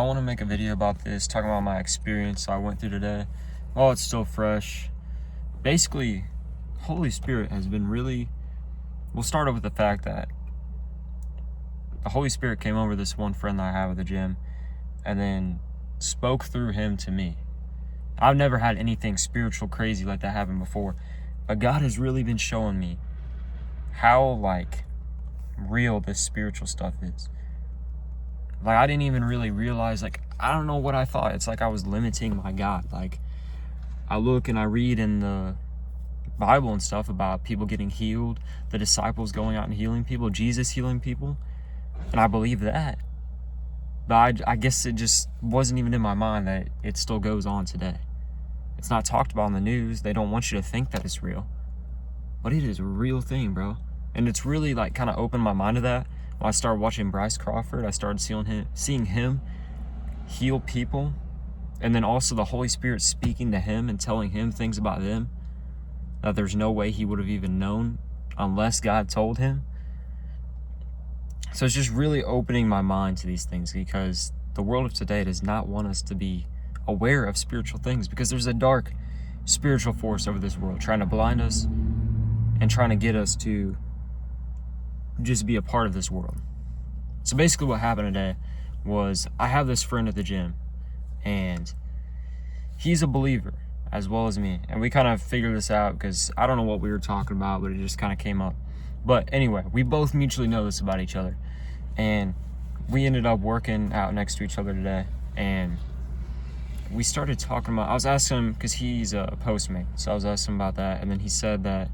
I want to make a video about this, talking about my experience I went through today. While it's still fresh, basically, Holy Spirit has been really, we'll start off with the fact that the Holy Spirit came over this one friend that I have at the gym and then spoke through him to me. I've never had anything spiritual crazy like that happen before, but God has really been showing me how real this spiritual stuff is. I didn't even really realize, I don't know what I thought. It's like I was limiting my God. I look and I read in the Bible and stuff about people getting healed, the disciples going out and healing people, Jesus healing people, and I believe that. But I guess it just wasn't even in my mind that it still goes on today. It's not talked about in the news. They don't want you to think that it's real. But it is a real thing, bro. And it's really kind of opened my mind to that. When I started watching Bryce Crawford, I started seeing him heal people, and then also the Holy Spirit speaking to him and telling him things about them that there's no way he would have even known unless God told him. So it's just really opening my mind to these things, because the world of today does not want us to be aware of spiritual things, because there's a dark spiritual force over this world trying to blind us and trying to get us to just be a part of this world. So basically what happened today was I have this friend at the gym, and he's a believer as well as me, and we kind of figured this out because I don't know what we were talking about, but it just kind of came up. But anyway, we both mutually know this about each other, and we ended up working out next to each other today, and we started talking about, I was asking him, because he's a Postmate, so I was asking him about that, and then he said that,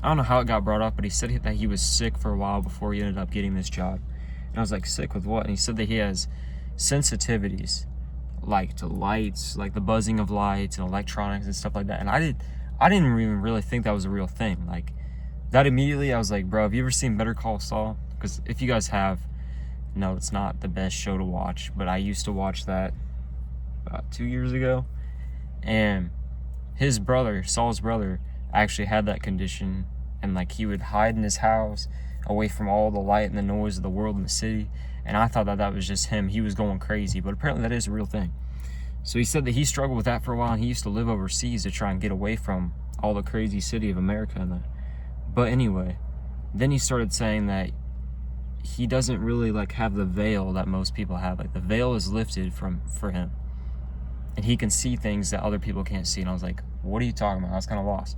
I don't know how it got brought up, but he said that he was sick for a while before he ended up getting this job. And I was like, sick with what? And he said that he has sensitivities, to lights, the buzzing of lights and electronics and stuff like that. And I didn't even really think that was a real thing. That immediately, I was like, bro, have you ever seen Better Call Saul? Because if you guys have, no, it's not the best show to watch, but I used to watch that about 2 years ago. And his brother, Saul's brother, actually had that condition, and he would hide in his house away from all the light and the noise of the world in the city. And I thought that was just him. He was going crazy, but apparently that is a real thing. So he said that he struggled with that for a while, and he used to live overseas to try and get away from all the crazy city of America and that. But anyway, then he started saying that he doesn't really have the veil that most people have. The veil is lifted for him, and he can see things that other people can't see. And I was like, what are you talking about? I was kind of lost.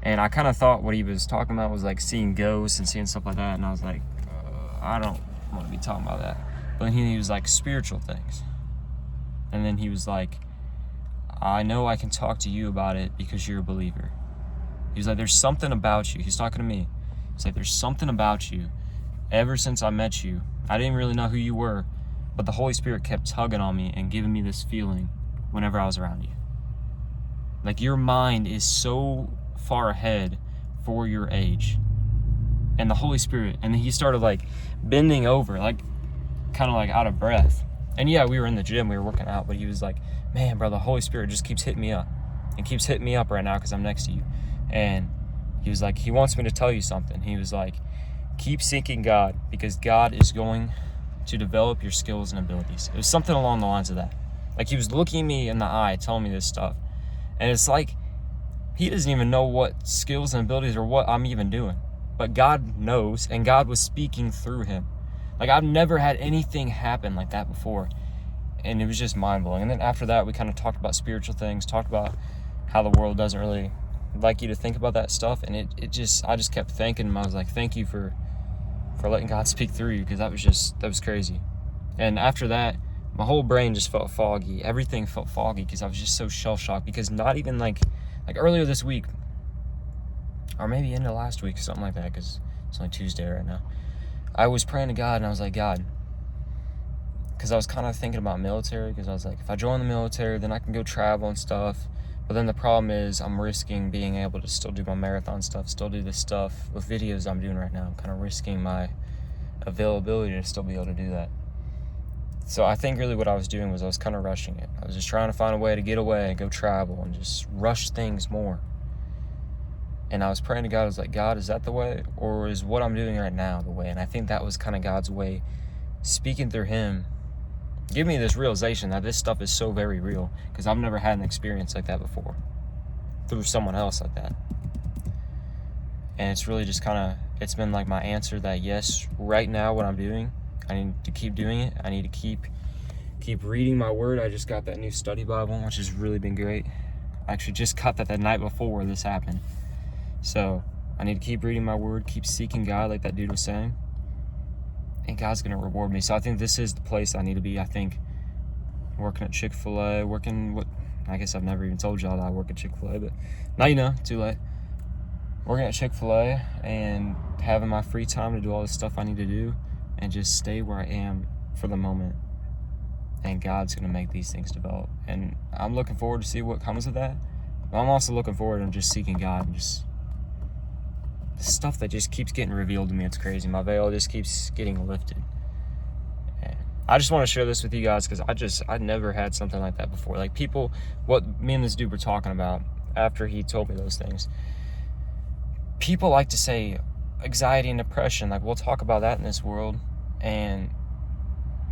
And I kind of thought what he was talking about was seeing ghosts and seeing stuff like that. And I was like, I don't want to be talking about that. But he was spiritual things. And then he was like, I know I can talk to you about it because you're a believer. He was like, there's something about you. He's talking to me. He's like, there's something about you. Ever since I met you, I didn't really know who you were, but the Holy Spirit kept tugging on me and giving me this feeling whenever I was around you. Your mind is so far ahead for your age. And the Holy Spirit, and then he started bending over, kind of out of breath. And yeah, we were in the gym, we were working out, but he was like, man, bro, the Holy Spirit just keeps hitting me up. It keeps hitting me up right now because I'm next to you. And he was like, he wants me to tell you something. He was like, keep seeking God, because God is going to develop your skills and abilities. It was something along the lines of that. He was looking me in the eye, telling me this stuff. And it's he doesn't even know what skills and abilities or what I'm even doing. But God knows, and God was speaking through him. I've never had anything happen like that before. And it was just mind-blowing. And then after that, we kind of talked about spiritual things, talked about how the world doesn't really like you to think about that stuff. And I just kept thanking him. I was like, thank you for letting God speak through you, because that was crazy. And after that, my whole brain just felt foggy. Everything felt foggy because I was just so shell-shocked, because not even earlier this week, or maybe into last week, something like that, because it's only Tuesday right now, I was praying to God, and I was like, God, because I was kind of thinking about military, because I was like, if I join the military, then I can go travel and stuff. But then the problem is I'm risking being able to still do my marathon stuff, still do this stuff with videos I'm doing right now. I'm kind of risking my availability to still be able to do that. So I think really what I was doing was I was kind of rushing it. I was just trying to find a way to get away and go travel and just rush things more. And I was praying to God. I was like, God, is that the way? Or is what I'm doing right now the way? And I think that was kind of God's way speaking through him, give me this realization that this stuff is so very real, because I've never had an experience like that before through someone else like that. And it's really just kind of, it's been like my answer that yes, right now what I'm doing, I need to keep doing it. I need to keep reading my word. I just got that new study Bible, which has really been great. I actually just got that the night before this happened. So I need to keep reading my word, keep seeking God like that dude was saying. And God's going to reward me. So I think this is the place I need to be. I think working at Chick-fil-A, I guess I've never even told y'all that I work at Chick-fil-A, but now you know, too late. Working at Chick-fil-A and having my free time to do all the stuff I need to do and just stay where I am for the moment. And God's going to make these things develop. And I'm looking forward to see what comes of that. But I'm also looking forward to just seeking God and just the stuff that just keeps getting revealed to me. It's crazy. My veil just keeps getting lifted. And I just want to share this with you guys because I never had something like that before. Like people, what me and this dude were talking about after he told me those things. People like to say anxiety and depression, like we'll talk about that in this world, and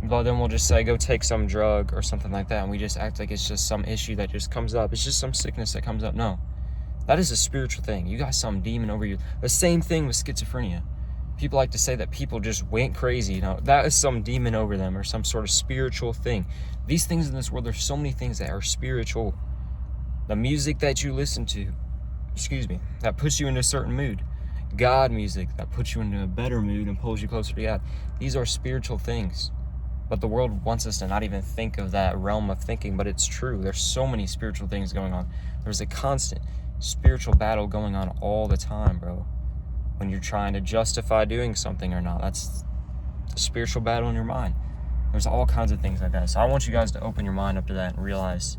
but then we'll just say go take some drug or something like that, and we just act like it's just some issue that just comes up. It's just some sickness that comes up. No, that is a spiritual thing. You got some demon over you. The same thing with schizophrenia. People like to say that people just went crazy. You know, that is some demon over them or some sort of spiritual thing. These things in this world, there's so many things that are spiritual. The music that you listen to, that puts you in a certain mood. God music that puts you into a better mood and pulls you closer to God. These are spiritual things. But the world wants us to not even think of that realm of thinking, but it's true. There's so many spiritual things going on. There's a constant spiritual battle going on all the time, bro. When you're trying to justify doing something or not, that's a spiritual battle in your mind. There's all kinds of things like that. So I want you guys to open your mind up to that and realize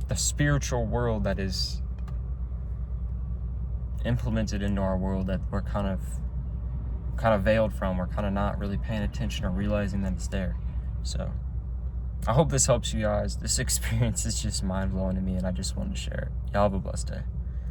the spiritual world that is implemented into our world that we're kind of veiled from. We're kind of not really paying attention or realizing that it's there. So I hope this helps you guys. This experience is just mind-blowing to me, and I just wanted to share it. Y'all have a blessed day.